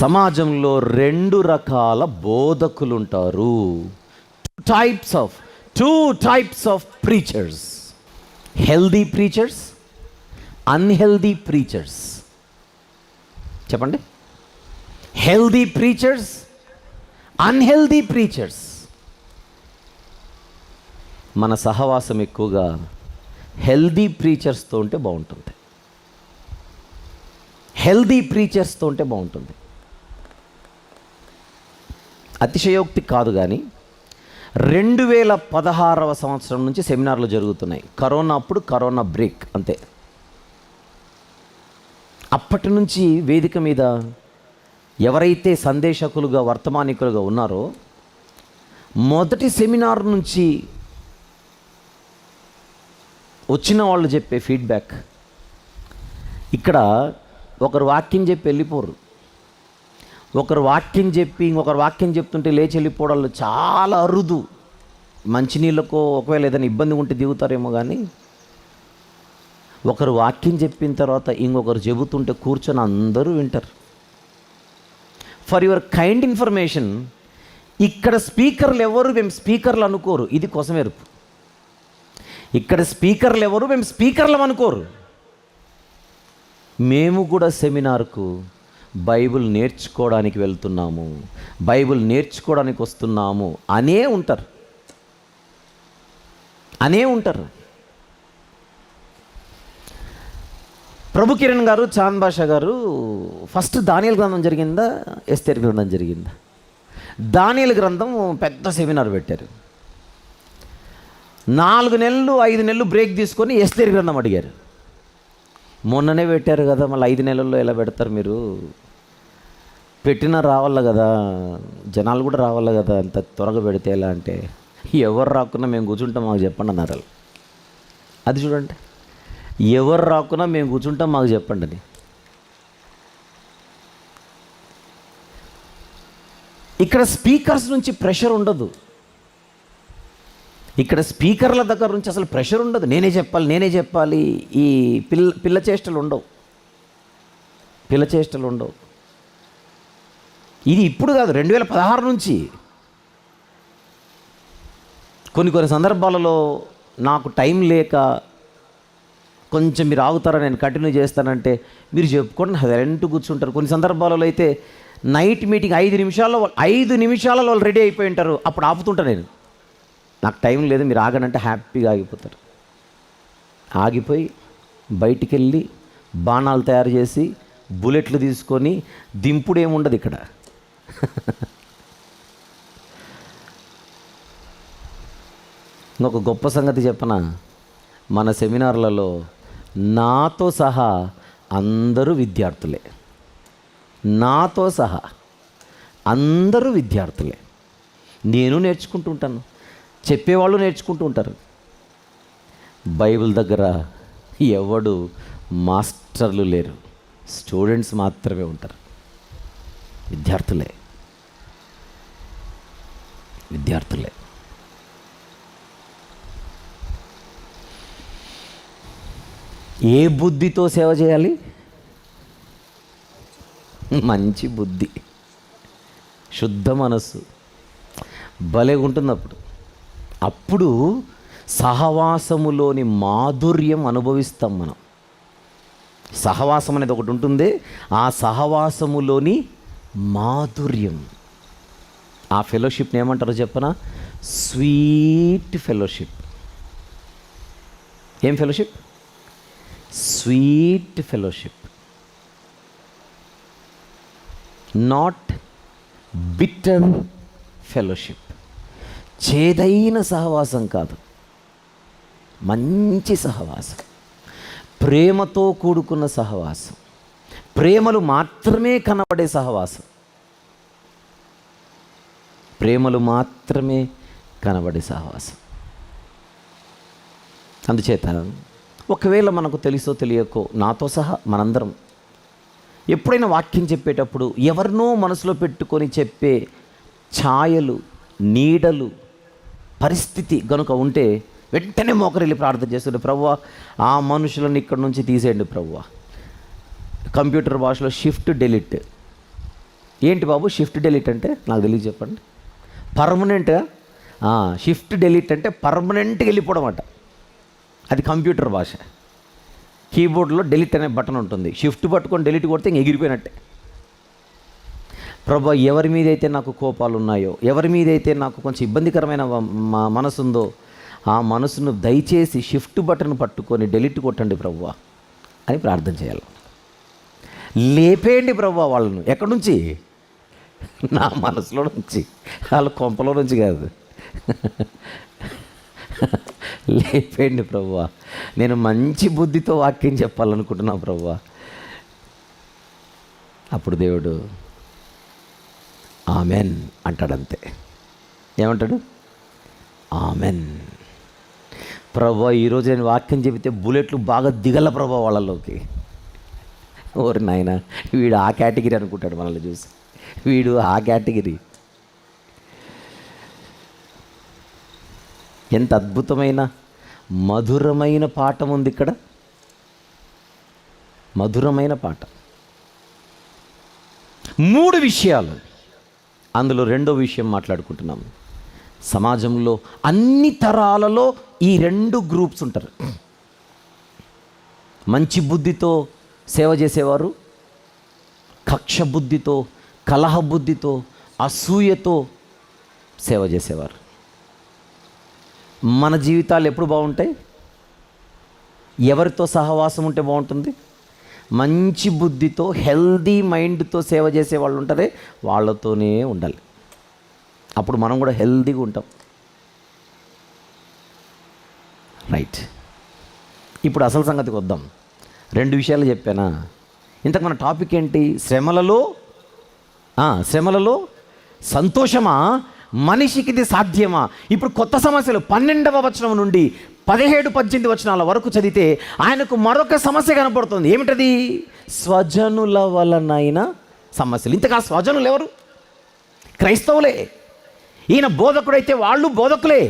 సమాజంలో 2 రకాల బోధకులు ఉంటారు. two types of preachers. Healthy preachers, unhealthy preachers. చెప్పండి. Healthy preachers, unhealthy preachers. మన సహవాసం ఎక్కువగా హెల్దీ ప్రీచర్స్తో ఉంటే బాగుంటుంది. హెల్దీ ప్రీచర్స్తో ఉంటే బాగుంటుంది. అతిశయోక్తి కాదు, కానీ 2016వ సంవత్సరం నుంచి సెమినార్లు జరుగుతున్నాయి. కరోనా అప్పుడు కరోనా బ్రేక్ అంతే. అప్పటి నుంచి వేదిక మీద ఎవరైతే సందేశకులుగా వర్తమానికులుగా ఉన్నారో మొదటి సెమినార్ నుంచి వచ్చిన వాళ్ళు చెప్పే ఫీడ్బ్యాక్, ఇక్కడ ఒకరు వాక్యం చెప్పి వెళ్ళిపోరు, ఒకరు వాక్యం చెప్పి ఇంకొకరు వాక్యం చెప్తుంటే లేచి వెళ్ళిపోవడాలు చాలా అరుదు. మంచినీళ్ళకో ఒకవేళ ఏదైనా ఇబ్బంది ఉంటే దిగుతారేమో, కానీ ఒకరు వాక్యం చెప్పిన తర్వాత ఇంకొకరు చెబుతుంటే కూర్చొని అందరూ వింటారు. ఫర్ యువర్ కైండ్ ఇన్ఫర్మేషన్, ఇక్కడ స్పీకర్లు ఎవరు మేము స్పీకర్లు అనుకోరు, ఇది కొసమెరుపు. ఇక్కడ స్పీకర్లు ఎవరు మేము స్పీకర్లు అనుకోరు. మేము కూడా సెమినార్కు బైబిల్ నేర్చుకోవడానికి వెళ్తున్నాము, బైబిల్ నేర్చుకోవడానికి వస్తున్నాము అనే ఉంటారు. ప్రభు కిరణ్ గారు, చాంద్ బాషా గారు ఫస్ట్ దానియేలు గ్రంథం జరిగిందా, ఎస్తేర్ గ్రంథం జరిగిందా? దానియేలు గ్రంథం పెద్ద సెమినార్ పెట్టారు. 4 నెలలు 5 నెలలు బ్రేక్ తీసుకొని ఎస్తేర్ గ్రంథం అడిగారు. మొన్ననే పెట్టారు కదా, మళ్ళీ 5 నెలల్లో ఎలా పెడతారు మీరు? పెట్టినా రావాల కదా, జనాలు కూడా రావాల కదా, అంత త్వరగా పెడితే ఎలా అంటే, ఎవరు రాకున్నా మేము కూర్చుంటాం మాకు చెప్పండి అన్నారు. అది చూడండి, ఎవరు రాకున్నా మేము కూర్చుంటాం మాకు చెప్పండి అని. ఇక్కడ స్పీకర్స్ నుంచి ప్రెషర్ ఉండదు, ఇక్కడ స్పీకర్ల దగ్గర నుంచి అసలు ప్రెషర్ ఉండదు. నేనే చెప్పాలి. ఈ పిల్ల చేష్టలు ఉండవు. ఇది ఇప్పుడు కాదు, 2016 నుంచి. కొన్ని సందర్భాలలో నాకు టైం లేక కొంచెం మీరు ఆగుతారా, నేను కంటిన్యూ చేస్తానంటే మీరు చెప్పుకోండి, అదంటూ కూర్చుంటారు. కొన్ని సందర్భాలలో అయితే నైట్ మీటింగ్ 5 నిమిషాలలో వాళ్ళు రెడీ అయిపోయి ఉంటారు, అప్పుడు ఆపుతుంటా నేను. నాకు టైం లేదు మీరు ఆగనంటే హ్యాపీగా ఆగిపోతారు. ఆగిపోయి బయటికి వెళ్ళి బాణాలు తయారు చేసి బుల్లెట్లు తీసుకొని దింపుడు ఏముండదు ఇక్కడ. ఇంకొక గొప్ప సంగతి చెప్పనా, మన సెమినార్లలో నాతో సహా అందరూ విద్యార్థులే. నేను నేర్చుకుంటూ ఉంటాను, చెప్పేవాళ్ళు నేర్చుకుంటూ ఉంటారు. బైబిల్ దగ్గర ఎవడు మాస్టర్లు లేరు, స్టూడెంట్స్ మాత్రమే ఉంటారు. విద్యార్థులే. ఏ బుద్ధితో సేవ చేయాలి? మంచి బుద్ధి, శుద్ధ మనస్సు, భలే ఉంటుంది. అప్పుడు సహవాసములోని మాధుర్యం అనుభవిస్తాం మనం. సహవాసం అనేది ఒకటి ఉంటుంది, ఆ సహవాసములోని మాధుర్యం, ఆ ఫెలోషిప్ని ఏమంటారో చెప్పనా? Sweet fellowship. ఏం fellowship? Sweet fellowship, not bitter fellowship. చేదైన సహవాసం కాదు, మంచి సహవాసం, ప్రేమతో కూడుకున్న సహవాసం, ప్రేమలు మాత్రమే కనబడే సహవాసం, అందుచేత ఒకవేళ మనకు తెలుసో తెలియకో నాతో సహా మనందరం ఎప్పుడైనా వాక్యం చెప్పేటప్పుడు ఎవరినో మనసులో పెట్టుకొని చెప్పే ఛాయలు, నీడలు, పరిస్థితి గనుక ఉంటే వెంటనే మోకరిల్లి ప్రార్థన చేస్తుండే, ప్రభువా ఆ మనుషులను ఇక్కడ నుంచి తీసేయండి ప్రభువా. కంప్యూటర్ భాషలో షిఫ్ట్ డెలిట్. ఏంటి బాబు షిఫ్ట్ డెలిట్ అంటే? నాకు తెలియదు, చెప్పండి. పర్మనెంట్గా షిఫ్ట్ డెలిట్ అంటే పర్మనెంట్గా వెళ్ళిపోవడం అట. అది కంప్యూటర్ భాష. కీబోర్డ్లో డెలిట్ అనే బటన్ ఉంటుంది, షిఫ్ట్ పట్టుకొని డెలిట్ కొడితే ఇంక ఎగిరిపోయినట్టే. ప్రభు, ఎవరి మీదైతే నాకు కోపాలు ఉన్నాయో, ఎవరి మీదైతే నాకు కొంచెం ఇబ్బందికరమైన మనసు ఉందో, ఆ మనసును దయచేసి షిఫ్ట్ బటన్ పట్టుకొని డెలిట్ కొట్టండి ప్రభువా అని ప్రార్థన చేయాలి. లేపేయండి ప్రభువా వాళ్ళను. ఎక్కడి నుంచి? నా మనసులో నుంచి, వాళ్ళ కొంపలో నుంచి కాదు. లేపేయండి ప్రభువా, నేను మంచి బుద్ధితో వాక్యం చెప్పాలనుకుంటున్నా ప్రభువా. అప్పుడు దేవుడు ఆమెన్ అంటాడంతే. ఏమంటాడు? ఆమెన్. ప్రభా, ఈరోజు నేను వాక్యం చెబితే బుల్లెట్లు బాగా దిగల ప్రభా వాళ్ళలోకి. ఓరి నాయన, వీడు ఆ కేటగిరీ అనుకుంటాడు మనల్ని చూసి. వీడు ఆ కేటగిరీ. ఎంత అద్భుతమైన మధురమైన పాఠం ఉంది ఇక్కడ. మధురమైన పాట. 3 విషయాలు, అందులో 2వ విషయం మాట్లాడుకుంటున్నాం. సమాజంలో అన్ని తరాలలో ఈ 2 గ్రూప్స్ ఉంటారు. మంచి బుద్ధితో సేవ చేసేవారు, కక్ష బుద్ధితో, కలహ బుద్ధితో, అసూయతో సేవ చేసేవారు. మన జీవితాలు ఎప్పుడు బాగుంటాయి? ఎవరితో సహవాసం ఉంటే బాగుంటుంది? మంచి బుద్ధితో, హెల్దీ మైండ్తో సేవ చేసే వాళ్ళు ఉంటారే, వాళ్ళతోనే ఉండాలి. అప్పుడు మనం కూడా హెల్దీగా ఉంటాం. రైట్. ఇప్పుడు అసలు సంగతికి వద్దాం. 2 విషయాలు చెప్పానా? ఇంతకు మన టాపిక్ ఏంటి? శ్రమలలో సంతోషమా? మనిషికి ఇది సాధ్యమా? ఇప్పుడు కొత్త సమస్యలు 12వ వచనం నుండి 17-18 వచనాల వరకు చదివితే ఆయనకు మరొక సమస్య కనపడుతుంది. ఏమిటది? స్వజనుల వలనైన సమస్యలు. ఇంతగా స్వజనులు ఎవరు? క్రైస్తవులే. ఈయన బోధకుడైతే వాళ్ళు బోధకులే.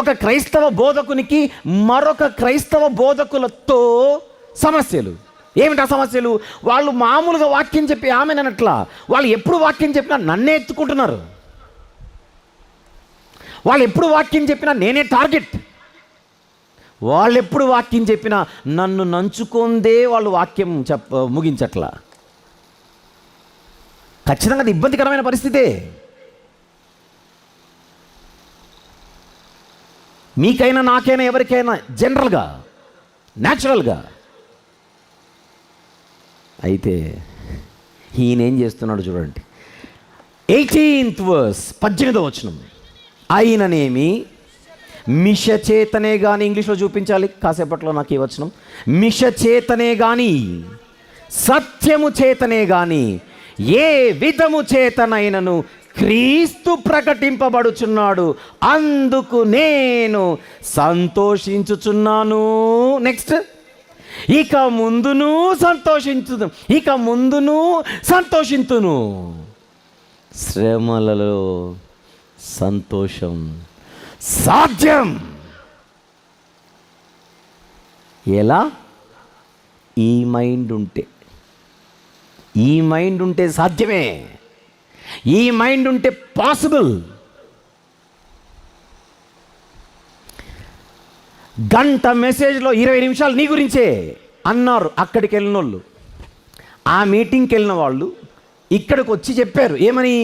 ఒక క్రైస్తవ బోధకునికి మరొక క్రైస్తవ బోధకులతో సమస్యలు. ఏమిటి ఆ సమస్యలు? వాళ్ళు మామూలుగా వాక్యం చెప్పి ఆమెనట్లా, వాళ్ళు ఎప్పుడు వాక్యం చెప్పినా నన్నే ఎత్తుకుంటున్నారు. వాళ్ళు ఎప్పుడు వాక్యం చెప్పినా నేనే టార్గెట్. వాళ్ళు ఎప్పుడు వాక్యం చెప్పినా నన్ను నంచుకుందే వాళ్ళు వాక్యం ముగించట్లా. ఖచ్చితంగా అది ఇబ్బందికరమైన పరిస్థితే. మీకైనా, నాకైనా, ఎవరికైనా, జనరల్గా, న్యాచురల్గా. అయితే ఈయన ఏం చేస్తున్నాడు చూడండి. 18th verse, 18వ వచనం. అయిననేమి మిష చేతనే కానీ, ఇంగ్లీష్లో చూపించాలి కాసేపట్లో నాకు ఈ వచనం. మిష చేతనే కానీ, సత్యము చేతనే కానీ, ఏ విధము చేతనైనను క్రీస్తు ప్రకటింపబడుచున్నాడు, అందుకు నేను సంతోషించుచున్నాను. నెక్స్ట్, ఇక ముందును సంతోషింతును. శ్రమలలో సంతోషం సాధ్యం. ఎలా? ఈ మైండ్ ఉంటే సాధ్యమే. ఈ మైండ్ ఉంటే పాసిబుల్. గంట మెసేజ్లో 20 నిమిషాలు నీ గురించే అన్నారు అక్కడికి వెళ్ళిన వాళ్ళు. ఆ మీటింగ్కి వెళ్ళిన వాళ్ళు ఇక్కడికి వచ్చి చెప్పారు. ఏమని?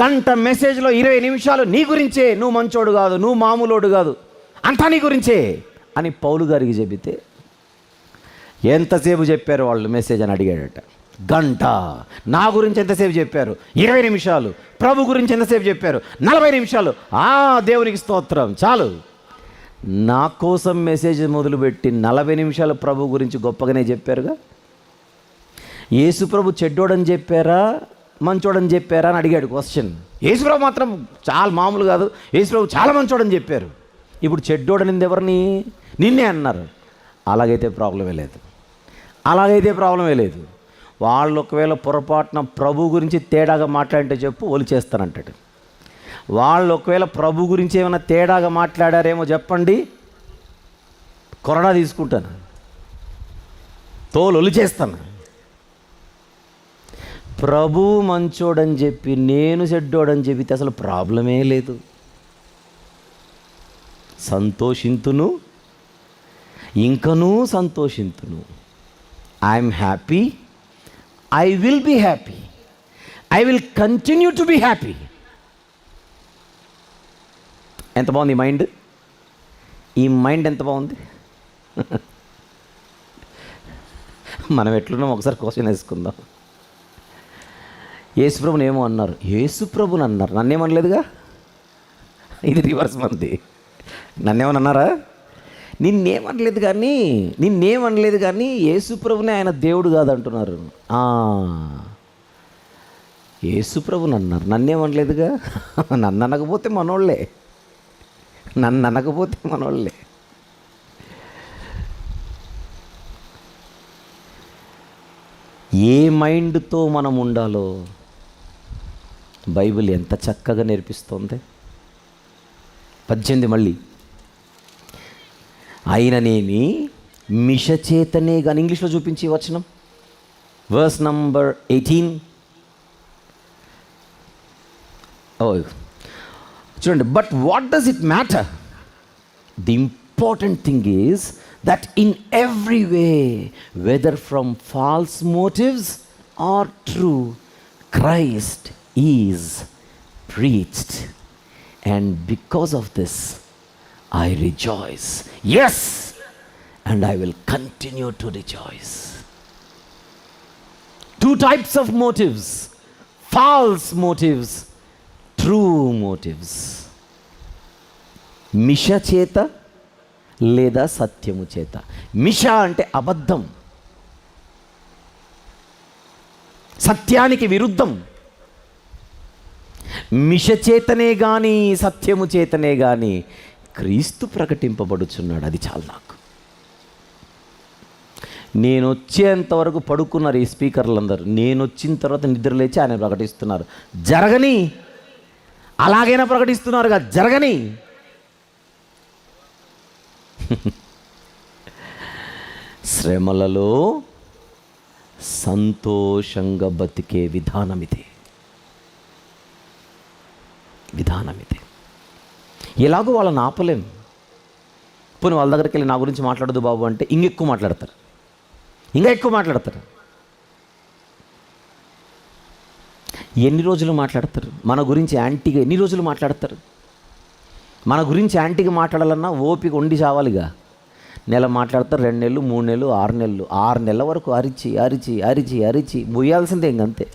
గంట మెసేజ్లో 20 నిమిషాలు నీ గురించే, నువ్వు మంచోడు కాదు, నువ్వు మామూలోడు కాదు, అంతా నీ గురించే అని పౌలు గారికి చెబితే ఎంతసేపు చెప్పారు వాళ్ళు మెసేజ్ అని అడిగాడట. గంట. నా గురించి ఎంతసేపు చెప్పారు? 20 నిమిషాలు. ప్రభు గురించి ఎంతసేపు చెప్పారు? 40 నిమిషాలు. దేవునికి స్తోత్రం, చాలు. నా కోసం మెసేజ్ మొదలుపెట్టి 40 నిమిషాలు ప్రభు గురించి గొప్పగానే చెప్పారుగా. యేసు ప్రభు చెడ్డోడని చెప్పారా, మంచోడని చెప్పారా అని అడిగాడు క్వశ్చన్. యేసు ప్రభు మాత్రం చాలా మామూలు కాదు, యేసు ప్రభు చాలా మంచోడని చెప్పారు. ఇప్పుడు చెడ్డోడనింది ఎవరిని? నిన్నే అన్నారు. అలాగైతే ప్రాబ్లమే లేదు. వాళ్ళు ఒకవేళ పొరపాటున ప్రభు గురించి తేడాగా మాట్లాడితే చెప్పు, ఒలి చేస్తానంటాడు. వాళ్ళు ఒకవేళ ప్రభు గురించి ఏమైనా తేడాగా మాట్లాడారేమో చెప్పండి, కొరడా తీసుకుంటాను, తోలు చేస్తాను. ప్రభు మంచోడని చెప్పి నేను చెడ్డోడని చెబితే అసలు ప్రాబ్లమే లేదు. సంతోషింతును, ఇంకనూ సంతోషింతును. I'm happy, I will be happy, I will continue to be happy. ఎంత బాగుంది ఈ మైండ్ ఎంత బాగుంది. మనం ఎట్లున్నాం ఒకసారి క్వశ్చన్ వేసుకుందాం. యేసుప్రభుని ఏమో అన్నారు, యేసుప్రభుని అన్నారు, నన్నేమనలేదుగా. ఇది రివర్స్ మంది. నన్నేమని అన్నారా? నిన్నేమనలేదు కానీ యేసుప్రభునే ఆయన దేవుడు కాదంటున్నారు. యేసుప్రభుని అన్నారు, నన్నేమనలేదుగా. నన్ను అనకపోతే మనోళ్ళే. ఏ మైండ్తో మనం ఉండాలో బైబిల్ ఎంత చక్కగా నేర్పిస్తోంది. 18 మళ్ళీ, అయిననేమి మిషచేతనే కానీ, ఇంగ్లీష్లో చూపించి వచనం, వర్స్ నంబర్ 18. చూడండి, but what does it matter? The important thing is that in every way, whether from false motives or true, Christ is preached, and because of this I rejoice. Yes, and I will continue to rejoice. Two types of motives: false motives, true motives. మిష చేత లేదా సత్యము చేత. మిష అంటే అబద్ధం, సత్యానికి విరుద్ధం. మిష చేతనే కానీ సత్యము చేతనే కానీ క్రీస్తు ప్రకటింపబడుచున్నాడు. అది చాలు నాకు. నేను వచ్చేంతవరకు పడుకున్నారు ఈ స్పీకర్లందరూ. నేను వచ్చిన తర్వాత నిద్రలేచి ఆయన ప్రకటిస్తున్నారు. జరగని, అలాగైనా ప్రకటిస్తున్నారుగా, జరగని. శ్రమలలో సంతోషంగా బతికే విధానం ఇదే. ఎలాగో వాళ్ళని ఆపలేం. పోనీ వాళ్ళ దగ్గరికి వెళ్ళి నా గురించి మాట్లాడదు బాబు అంటే ఇంకా ఎక్కువ మాట్లాడతారు. ఎన్ని రోజులు మాట్లాడతారు? మన గురించి యాంటీగా ఎన్ని రోజులు మాట్లాడతారు? మన గురించి యాంటీగా మాట్లాడాలన్నా ఓపిక ఉండి చావాలిగా. నెల మాట్లాడతారు, 2 నెలలు, 3 నెలలు, 6 నెలలు, 6 నెలల వరకు అరిచి మొయ్యాల్సిందే ఇంకంతే.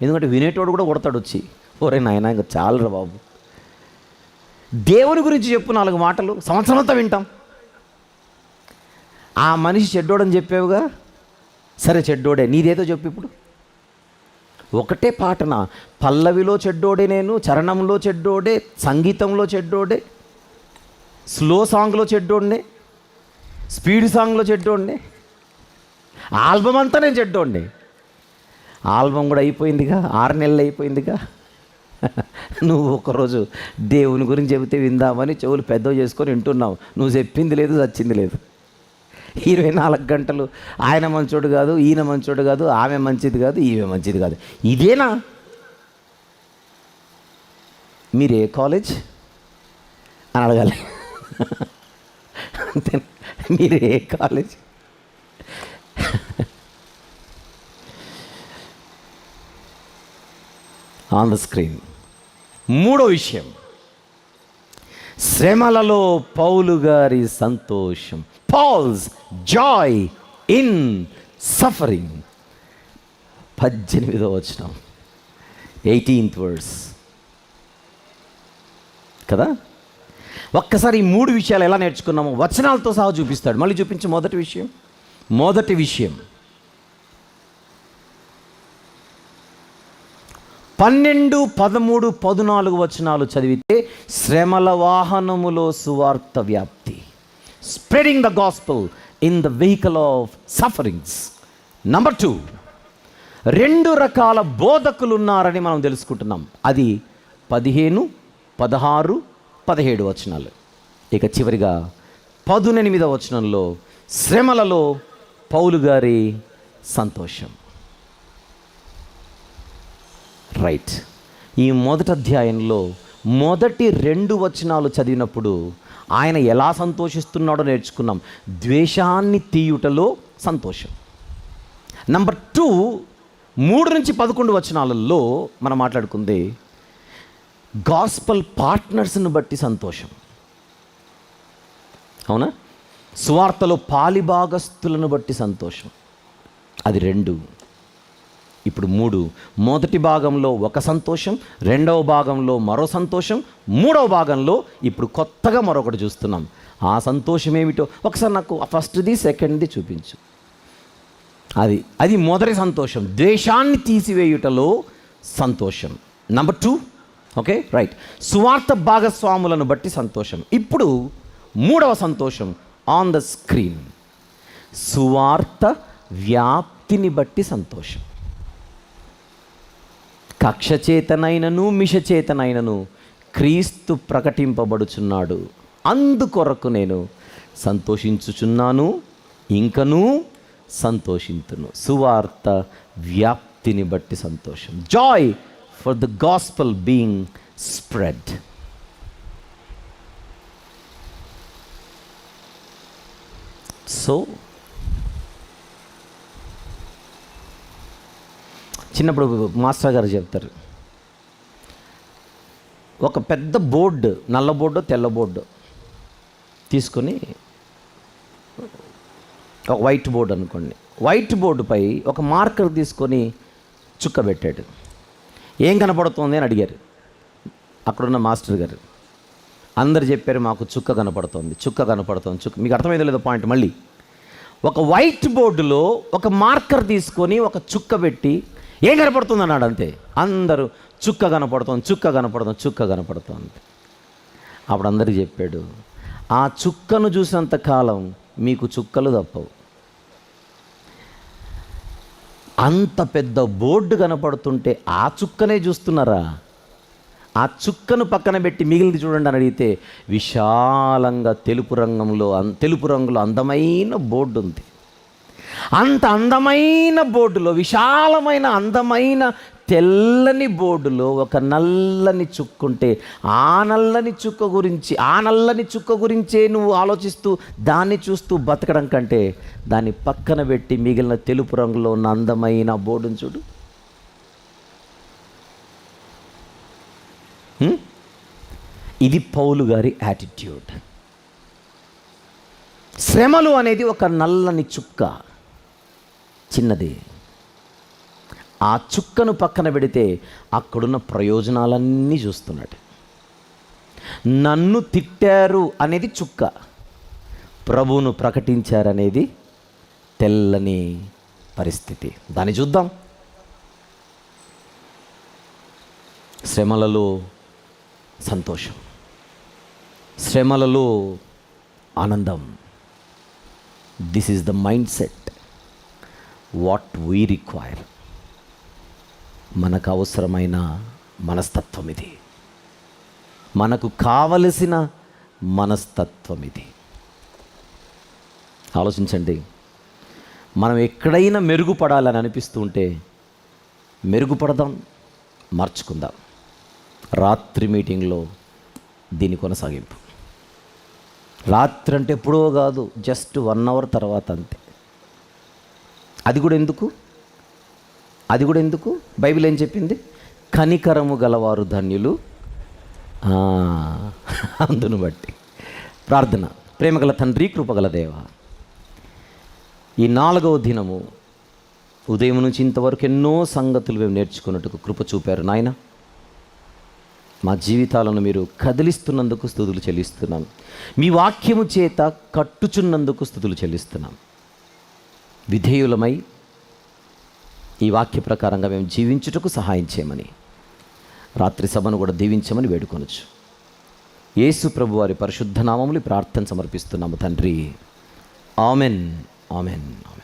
ఎందుకంటే వినేటోడు కూడా కొడతాడు వచ్చి, ఓరే నాయన ఇంకా చాలరా బాబు. దేవుని గురించి చెప్పు 4 మాటలు, సంవత్సరం అంతా వింటాం. ఆ మనిషి చెడ్డోడని చెప్పావుగా, సరే చెడ్డోడే, నీదేదో చెప్పు. ఇప్పుడు ఒకటే పాటన, పల్లవిలో చెడ్డోడే నేను, చరణంలో చెడ్డోడే, సంగీతంలో చెడ్డోడే, స్లో సాంగ్లో చెడ్డోడ్నే, స్పీడ్ సాంగ్లో చెడ్డోడ్నే, ఆల్బమ్ అంతా నేను చెడ్డోడ్నే. ఆల్బమ్ కూడా అయిపోయిందిగా, 6 నెలలు అయిపోయిందిగా. నువ్వు ఒకరోజు దేవుని గురించి చెబితే విందామని చెవులు పెద్దవి చేసుకొని వింటున్నావు. నువ్వు చెప్పింది లేదు, చచ్చింది లేదు. 24 గంటలు ఆయన మంచోడు కాదు, ఈయన మంచోడు కాదు, ఆమె మంచిది కాదు, ఈమె మంచిది కాదు. ఇదేనా? మీరు ఏ కాలేజ్ అని అడగాలి. అంతే, మీరు ఏ కాలేజ్? On the screen. 3వ విషయం, శ్రమలలో పౌలు గారి సంతోషం. Paul's joy in suffering. 18వ వచనం, 18th verse కదా. ఒక్కసారి ఈ 3 విషయాలు ఎలా నేర్చుకున్నామో వచనాలతో సహా చూపిస్తాడు. మళ్ళీ చూపించు. మొదటి విషయం 12, 13, 14 వచనాలు చదివితే శ్రమల వాహనములో సువార్త వ్యాప్తి. Spreading the gospel in the vehicle of sufferings. Number 2, 2 రకాల బోధకులు ఉన్నారని మనం తెలుసుకుంటున్నాం. అది 15, 16, 17 వచనాలు. ఇక చివరిగా 18వ వచనంలో శ్రమలలో పౌలు గారి సంతోషం. రైట్. ఈ మొదటి అధ్యాయంలో మొదటి 2 వచనాలు చదివినప్పుడు ఆయన ఎలా సంతోషిస్తున్నాడో నేర్చుకున్నాం. ద్వేషాన్ని తీయుటలో సంతోషం. నంబర్ 2, 3 నుంచి 11 వచనాలలో మనం మాట్లాడుకుంది గాస్పల్ పార్ట్నర్స్ని బట్టి సంతోషం. అవునా? సువార్తలో పాలిభాగస్తులను బట్టి సంతోషం. అది 2. ఇప్పుడు 3. మొదటి భాగంలో ఒక సంతోషం, రెండవ భాగంలో మరో సంతోషం, మూడవ భాగంలో ఇప్పుడు కొత్తగా మరొకటి చూస్తున్నాం. ఆ సంతోషం ఏమిటో ఒకసారి నాకు ఫస్ట్ది సెకండ్ది చూపించు. అది మొదటి సంతోషం, ద్వేషాన్ని తీసివేయుటలో సంతోషం. నంబర్ 2, ఓకే రైట్, సువార్త భాగస్వాములను బట్టి సంతోషం. ఇప్పుడు మూడవ సంతోషం ఆన్ ద స్క్రీన్, సువార్త వ్యాప్తిని బట్టి సంతోషం. కక్ష చేతనైనను మిష చేతనైనను క్రీస్తు ప్రకటింపబడుచున్నాడు, అందుకొరకు నేను సంతోషించుచున్నాను, ఇంకనూ సంతోషింతును. సువార్త వ్యాప్తిని బట్టి సంతోషం. Joy for the gospel being spread. So చిన్నప్పుడు మాస్టర్ గారు చెప్తారు, ఒక పెద్ద బోర్డు, నల్ల బోర్డు తెల్ల బోర్డు తీసుకొని, ఒక వైట్ బోర్డు అనుకోండి, వైట్ బోర్డుపై ఒక మార్కర్ తీసుకొని చుక్క పెట్టాడు. ఏం కనపడుతుంది అని అడిగారు అక్కడున్న మాస్టర్ గారు. అందరు చెప్పారు, మాకు చుక్క కనపడుతుంది, చుక్క కనపడుతుంది, చుక్క. మీకు అర్థమైందో లేదో పాయింట్. మళ్ళీ ఒక వైట్ బోర్డులో ఒక మార్కర్ తీసుకొని ఒక చుక్క పెట్టి ఏం కనపడుతుంది అన్నాడు. అంతే. అందరూ చుక్క కనపడుతుంది, చుక్క కనపడుతుంది, చుక్క కనపడుతుంది. అప్పుడు అందరికీ చెప్పాడు, ఆ చుక్కను చూసినంత కాలం మీకు చుక్కలు తప్పవు. అంత పెద్ద బోర్డు కనపడుతుంటే ఆ చుక్కనే చూస్తున్నారా? ఆ చుక్కను పక్కన పెట్టి మిగిలింది చూడండి అని అడిగితే విశాలంగా తెలుపు రంగులో అందమైన బోర్డు ఉంది. అంత అందమైన బోర్డులో, విశాలమైన అందమైన తెల్లని బోర్డులో ఒక నల్లని చుక్కుంటే ఆ నల్లని చుక్క గురించే నువ్వు ఆలోచిస్తూ దాన్ని చూస్తూ బతకడం కంటే దాన్ని పక్కన పెట్టి మిగిలిన తెలుపు రంగులో ఉన్న అందమైన బోర్డును చూడు. ఇది పౌలు గారి యాటిట్యూడ్. శ్రమలు అనేది ఒక నల్లని చుక్క, చిన్నది. ఆ చుక్కను పక్కన పెడితే అక్కడున్న ప్రయోజనాలన్నీ చూస్తున్నాడు. నన్ను తిట్టారు అనేది చుక్క, ప్రభువును ప్రకటించారనేది తెల్లని పరిస్థితి. దాన్ని చూద్దాం. శ్రమలలో సంతోషం, శ్రమలలో ఆనందం. This is the mind set what we require. మనకు అవసరమైన మనస్తత్వం ఇది, మనకు కావలసిన మనస్తత్వం ఇది. ఆలోచించండి, మనం ఎక్కడైనా మెరుగుపడాలని అనిపిస్తూ ఉంటే మెరుగుపడదాం, మార్చుకుందాం. రాత్రి మీటింగ్లో దీని కొనసాగింపు. రాత్రి అంటే ఎప్పుడో కాదు, జస్ట్ 1 అవర్ తర్వాత అంతే. అది కూడా ఎందుకు బైబిల్ ఏం చెప్పింది? కనికరము గలవారు ధన్యులు, అందును బట్టి. ప్రార్థన. ప్రేమగల తండ్రి, కృపగల దేవ, ఈ 4వ దినము ఉదయం నుంచి ఇంతవరకు ఎన్నో సంగతులు మేము నేర్చుకున్నట్టుకు కృప చూపారు నాయన. మా జీవితాలను మీరు కదిలిస్తున్నందుకు స్తుతులు చెల్లిస్తున్నాం. మీ వాక్యము చేత కట్టుచున్నందుకు స్తుతులు చెల్లిస్తున్నాం. విధేయులమై ఈ వాక్య ప్రకారంగా మేము జీవించుటకు సహాయం చేయమని, రాత్రి సభను కూడా దీవించమని వేడుకొనొచ్చు. యేసు ప్రభు వారి పరిశుద్ధ నామములు ప్రార్థన సమర్పిస్తున్నాము తండ్రి. Amen, amen, amen.